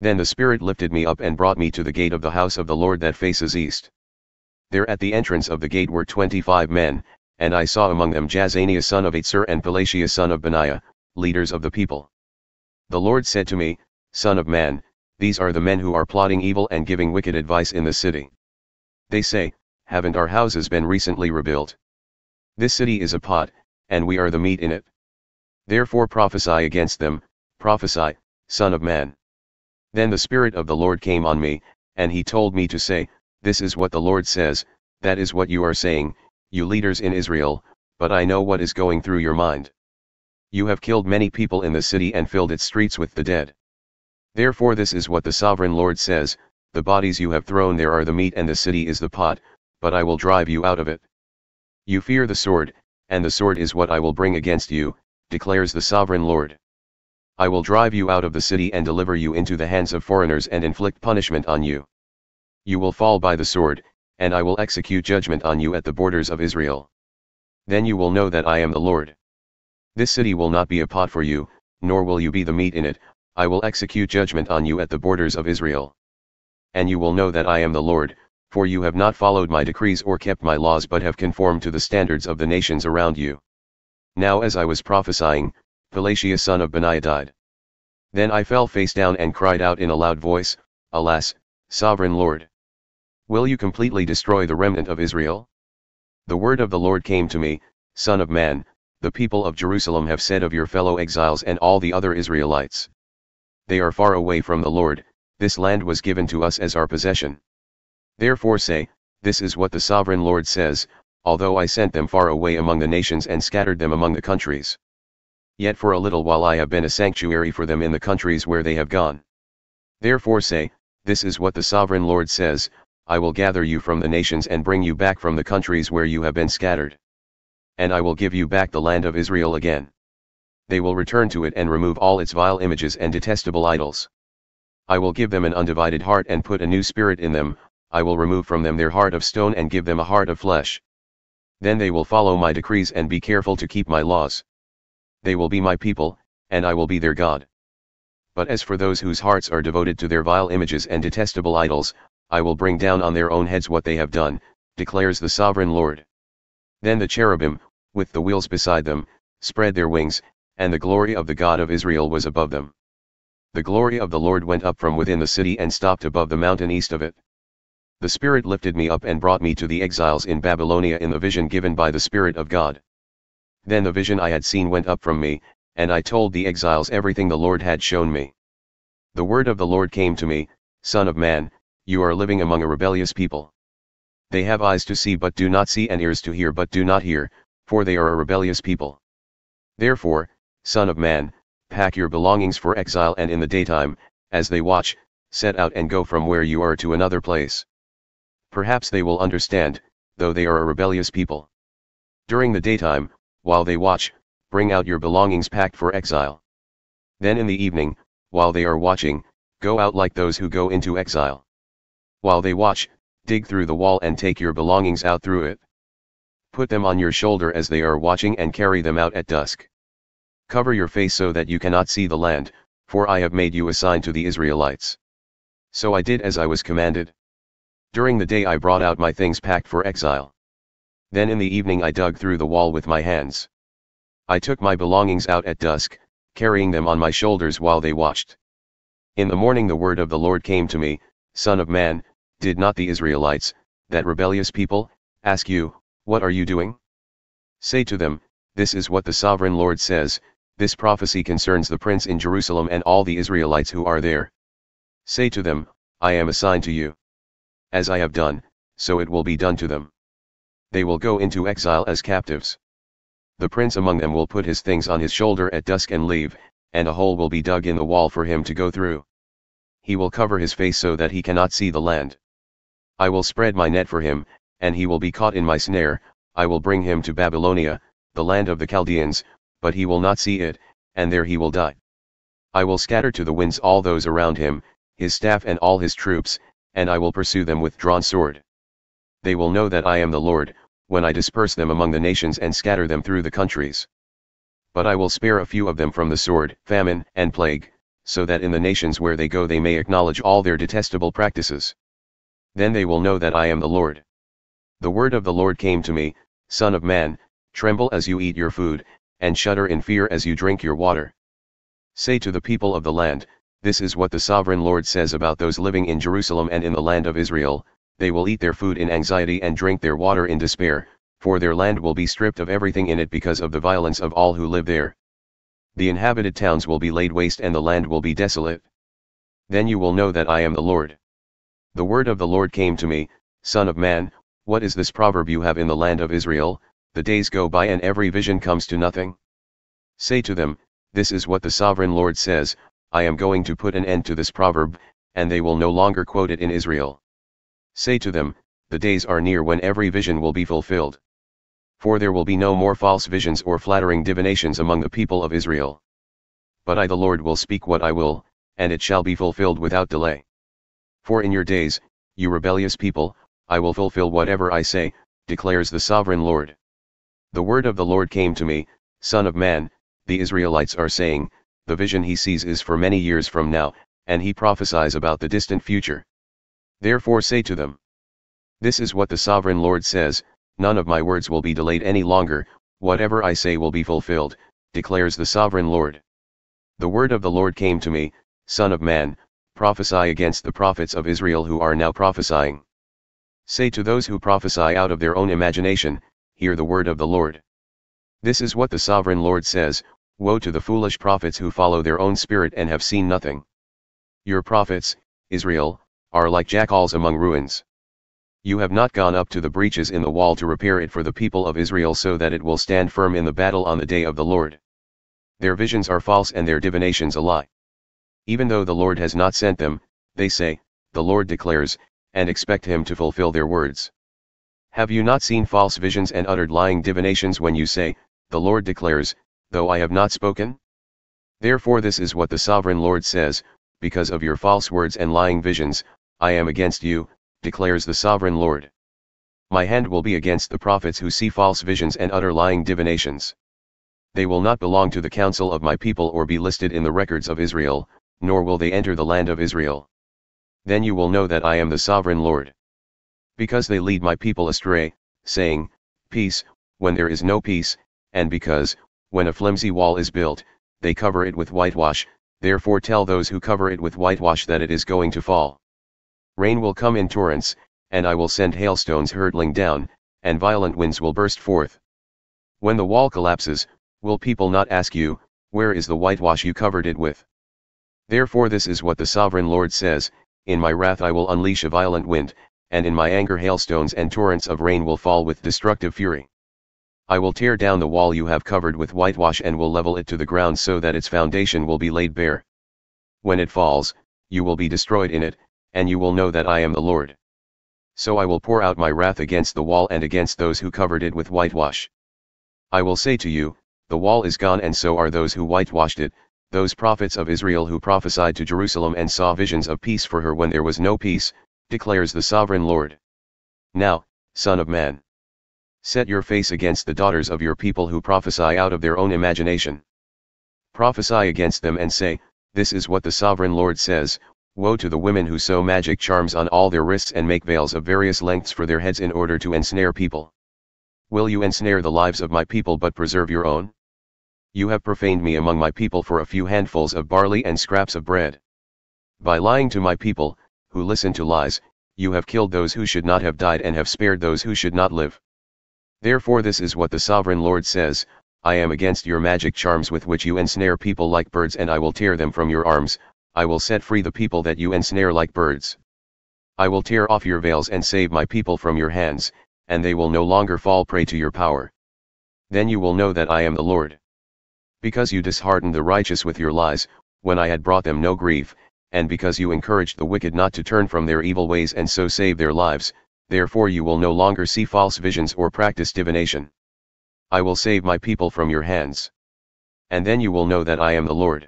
Then the Spirit lifted me up and brought me to the gate of the house of the Lord that faces east. There at the entrance of the gate were 25 men, and I saw among them Jaazaniah son of Azzur and Pelatiah son of Benaiah, leaders of the people. The Lord said to me, Son of man, these are the men who are plotting evil and giving wicked advice in the city. They say, haven't our houses been recently rebuilt? This city is a pot, and we are the meat in it. Therefore prophesy against them, prophesy, Son of man. Then the Spirit of the Lord came on me, and he told me to say, This is what the Lord says, that is what you are saying, you leaders in Israel, but I know what is going through your mind. You have killed many people in the city and filled its streets with the dead. Therefore this is what the sovereign Lord says, the bodies you have thrown there are the meat and the city is the pot, but I will drive you out of it. You fear the sword, and the sword is what I will bring against you, declares the sovereign Lord. I will drive you out of the city and deliver you into the hands of foreigners and inflict punishment on you. You will fall by the sword, and I will execute judgment on you at the borders of Israel. Then you will know that I am the Lord. This city will not be a pot for you, nor will you be the meat in it, I will execute judgment on you at the borders of Israel. And you will know that I am the Lord, for you have not followed my decrees or kept my laws but have conformed to the standards of the nations around you. Now as I was prophesying, Pelatiah son of Benaiah died. Then I fell face down and cried out in a loud voice, Alas, sovereign Lord! Will you completely destroy the remnant of Israel? The word of the Lord came to me, Son of man, the people of Jerusalem have said of your fellow exiles and all the other Israelites. They are far away from the Lord, this land was given to us as our possession. Therefore say, This is what the sovereign Lord says, although I sent them far away among the nations and scattered them among the countries. Yet for a little while I have been a sanctuary for them in the countries where they have gone. Therefore say, This is what the sovereign Lord says, I will gather you from the nations and bring you back from the countries where you have been scattered. And I will give you back the land of Israel again. They will return to it and remove all its vile images and detestable idols. I will give them an undivided heart and put a new spirit in them, I will remove from them their heart of stone and give them a heart of flesh. Then they will follow my decrees and be careful to keep my laws. They will be my people, and I will be their God. But as for those whose hearts are devoted to their vile images and detestable idols, I will bring down on their own heads what they have done, declares the sovereign Lord. Then the cherubim, with the wheels beside them, spread their wings, and the glory of the God of Israel was above them. The glory of the Lord went up from within the city and stopped above the mountain east of it. The Spirit lifted me up and brought me to the exiles in Babylonia in the vision given by the Spirit of God. Then the vision I had seen went up from me, and I told the exiles everything the Lord had shown me. The word of the Lord came to me, Son of man, you are living among a rebellious people. They have eyes to see but do not see and ears to hear but do not hear, for they are a rebellious people. Therefore, Son of man, pack your belongings for exile and in the daytime, as they watch, set out and go from where you are to another place. Perhaps they will understand, though they are a rebellious people. During the daytime, while they watch, bring out your belongings packed for exile. Then in the evening, while they are watching, go out like those who go into exile. While they watch, dig through the wall and take your belongings out through it. Put them on your shoulder as they are watching and carry them out at dusk. Cover your face so that you cannot see the land, for I have made you a sign to the Israelites. So I did as I was commanded. During the day I brought out my things packed for exile. Then in the evening I dug through the wall with my hands. I took my belongings out at dusk, carrying them on my shoulders while they watched. In the morning the word of the Lord came to me, Son of man, did not the Israelites, that rebellious people, ask you, What are you doing? Say to them, This is what the sovereign Lord says, this prophecy concerns the prince in Jerusalem and all the Israelites who are there. Say to them, I am a sign to you. As I have done, so it will be done to them. They will go into exile as captives. The prince among them will put his things on his shoulder at dusk and leave, and a hole will be dug in the wall for him to go through. He will cover his face so that he cannot see the land. I will spread my net for him, and he will be caught in my snare. I will bring him to Babylonia, the land of the Chaldeans, but he will not see it, and there he will die. I will scatter to the winds all those around him, his staff and all his troops, and I will pursue them with drawn sword. They will know that I am the Lord, when I disperse them among the nations and scatter them through the countries. But I will spare a few of them from the sword, famine, and plague, so that in the nations where they go they may acknowledge all their detestable practices. Then they will know that I am the Lord. The word of the Lord came to me, Son of man, tremble as you eat your food, and shudder in fear as you drink your water. Say to the people of the land, this is what the sovereign Lord says about those living in Jerusalem and in the land of Israel, they will eat their food in anxiety and drink their water in despair, for their land will be stripped of everything in it because of the violence of all who live there. The inhabited towns will be laid waste and the land will be desolate. Then you will know that I am the Lord. The word of the Lord came to me, Son of man, what is this proverb you have in the land of Israel, the days go by and every vision comes to nothing? Say to them, this is what the sovereign Lord says, I am going to put an end to this proverb, and they will no longer quote it in Israel. Say to them, the days are near when every vision will be fulfilled. For there will be no more false visions or flattering divinations among the people of Israel. But I the Lord will speak what I will, and it shall be fulfilled without delay. For in your days, you rebellious people, I will fulfill whatever I say, declares the sovereign Lord. The word of the Lord came to me, Son of man, the Israelites are saying, the vision he sees is for many years from now, and he prophesies about the distant future. Therefore say to them, this is what the sovereign Lord says, none of my words will be delayed any longer, whatever I say will be fulfilled, declares the sovereign Lord. The word of the Lord came to me, Son of man, prophesy against the prophets of Israel who are now prophesying. Say to those who prophesy out of their own imagination, hear the word of the Lord. This is what the sovereign Lord says, woe to the foolish prophets who follow their own spirit and have seen nothing. Your prophets, Israel, are like jackals among ruins. You have not gone up to the breaches in the wall to repair it for the people of Israel so that it will stand firm in the battle on the day of the Lord. Their visions are false and their divinations a lie. Even though the Lord has not sent them, they say, the Lord declares, and expect him to fulfill their words. Have you not seen false visions and uttered lying divinations when you say, the Lord declares, though I have not spoken? Therefore this is what the sovereign Lord says, because of your false words and lying visions, I am against you, declares the sovereign Lord. My hand will be against the prophets who see false visions and utter lying divinations. They will not belong to the council of my people or be listed in the records of Israel, nor will they enter the land of Israel. Then you will know that I am the sovereign Lord. Because they lead my people astray, saying, peace, when there is no peace, and because, when a flimsy wall is built, they cover it with whitewash, therefore tell those who cover it with whitewash that it is going to fall. Rain will come in torrents, and I will send hailstones hurtling down, and violent winds will burst forth. When the wall collapses, will people not ask you, where is the whitewash you covered it with? Therefore this is what the sovereign Lord says, in my wrath I will unleash a violent wind, and in my anger hailstones and torrents of rain will fall with destructive fury. I will tear down the wall you have covered with whitewash and will level it to the ground so that its foundation will be laid bare. When it falls, you will be destroyed in it, and you will know that I am the Lord. So I will pour out my wrath against the wall and against those who covered it with whitewash. I will say to you, the wall is gone and so are those who whitewashed it, those prophets of Israel who prophesied to Jerusalem and saw visions of peace for her when there was no peace, declares the sovereign Lord. Now, Son of man, set your face against the daughters of your people who prophesy out of their own imagination. Prophesy against them and say, this is what the sovereign Lord says, woe to the women who sew magic charms on all their wrists and make veils of various lengths for their heads in order to ensnare people. Will you ensnare the lives of my people but preserve your own? You have profaned me among my people for a few handfuls of barley and scraps of bread. By lying to my people, who listen to lies, you have killed those who should not have died and have spared those who should not live. Therefore this is what the sovereign Lord says, I am against your magic charms with which you ensnare people like birds and I will tear them from your arms, I will set free the people that you ensnare like birds. I will tear off your veils and save my people from your hands, and they will no longer fall prey to your power. Then you will know that I am the Lord. Because you disheartened the righteous with your lies, when I had brought them no grief, and because you encouraged the wicked not to turn from their evil ways and so save their lives, therefore you will no longer see false visions or practice divination. I will save my people from your hands. And then you will know that I am the Lord.